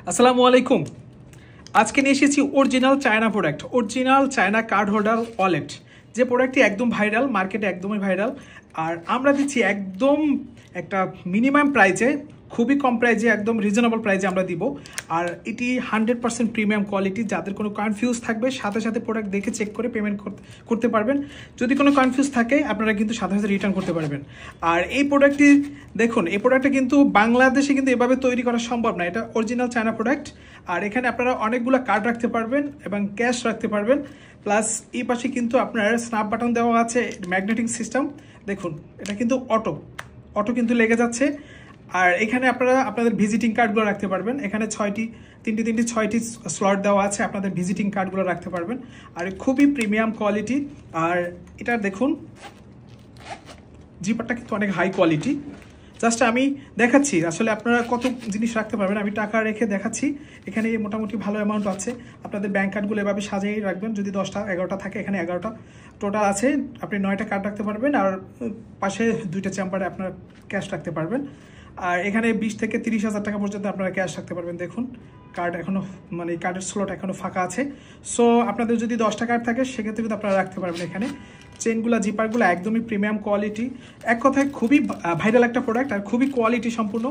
আসসালামু আলাইকুম। আজকে নিয়ে এসেছি original China product, original China card holder wallet. যে প্রোডাক্টটি একদম ভাইরাল, মার্কেটে একদমই ভাইরাল। আর আমরা দিচ্ছি একদম একটা মিনিমাম প্রাইসে, খুবই কম প্রাইসে, একদম রিজনেবল প্রাইসে আমরা দিব। আর এটি 100% প্রিমিয়াম কোয়ালিটি। যাদের কোনো কনফিউজ থাকবে সাথে সাথে প্রোডাক্ট দেখে চেক করে পেমেন্ট করতে পারবেন। যদি কোনো কনফিউজ থাকে আপনারা কিন্তু সাথে সাথে রিটার্ন করতে পারবেন। আর এই প্রোডাক্টটি দেখুন, এই প্রোডাক্টটা কিন্তু বাংলাদেশে কিন্তু এভাবে তৈরি করা সম্ভব না। এটা অরিজিনাল চায়না প্রোডাক্ট। আর এখানে আপনারা অনেকগুলো কার্ড রাখতে পারবেন এবং ক্যাশ রাখতে পারবেন। প্লাস এই পাশে কিন্তু আপনার স্ন্যাপ বাটন দেওয়া আছে, ম্যাগনেটিক সিস্টেম। দেখুন এটা কিন্তু অটো কিন্তু লেগে যাচ্ছে। আর এখানে আপনারা আপনাদের ভিজিটিং কার্ডগুলো রাখতে পারবেন। এখানে তিনটি 6টি স্লট দেওয়া আছে, আপনাদের ভিজিটিং কার্ডগুলো রাখতে পারবেন। আর খুবই প্রিমিয়াম কোয়ালিটি। আর এটা দেখুন জিপারটা কিন্তু অনেক হাই কোয়ালিটি। জাস্ট আমি দেখাচ্ছি আসলে আপনারা কত জিনিস রাখতে পারবেন। আমি টাকা রেখে দেখাচ্ছি। এখানে মোটামুটি ভালো অ্যামাউন্ট আছে। আপনাদের ব্যাঙ্ক কার্ডগুলো এভাবে সাজিয়ে রাখবেন। যদি 10টা 11টা থাকে, এখানে 11টা টোটাল আছে। আপনি 9টা কার্ড রাখতে পারবেন। আর পাশে 2টা চেম্বারে আপনার ক্যাশ রাখতে পারবেন। আর এখানে 20 থেকে 30,000 টাকা পর্যন্ত আপনারা ক্যাশ রাখতে পারবেন। দেখুন কার্ড এখনও মানে কার্ডের স্লট এখনও ফাঁকা আছে। সো আপনাদের যদি 10টা কার্ড থাকে সেক্ষেত্রে কিন্তু আপনারা রাখতে পারবেন। এখানে চেনগুলো, জিপারগুলো একদমই প্রিমিয়াম কোয়ালিটি। এক কথায় খুবই ভাইরাল একটা প্রোডাক্ট আর খুবই কোয়ালিটি সম্পূর্ণ।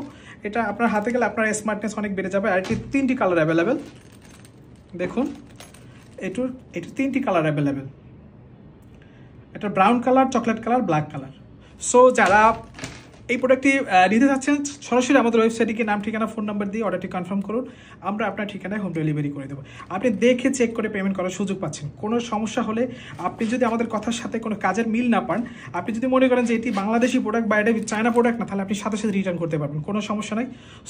এটা আপনার হাতে গেলে আপনার স্মার্টনেস অনেক বেড়ে যাবে। আর এটি 3টি কালার অ্যাভেলেবেল। দেখুন এটির 3টি কালার অ্যাভেলেবেল। এটা brown colour, chocolate colour, black colour. So যারা এই প্রোডাক্টটি নিতে যাচ্ছেন সরাসরি আমাদের ওয়েবসাইটে গিয়ে নাম, ঠিকানা, ফোন নাম্বার দিয়ে অর্ডারটি কনফার্ম করুন। আমরা আপনার ঠিকানায় হোম ডেলিভারি করে দেবো। আপনি দেখে চেক করে পেমেন্ট করার সুযোগ পাচ্ছেন। কোনো সমস্যা হলে আপনি যদি আমাদের কথার সাথে কোনো কাজের মিল না পান, আপনি যদি মনে করেন যে এটি বাংলাদেশি প্রোডাক্ট বা এটা চায়না প্রোডাক্ট না, তাহলে আপনি সাথে সাথে রিটার্ন করতে পারবেন। কোনো সমস্যা নাই।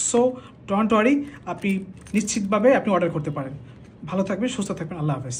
সো ডোন্ট ওয়ারি, আপনি নিশ্চিতভাবে আপনি অর্ডার করতে পারেন। ভালো থাকবেন, সুস্থ থাকবেন। আল্লাহ হাফেজ।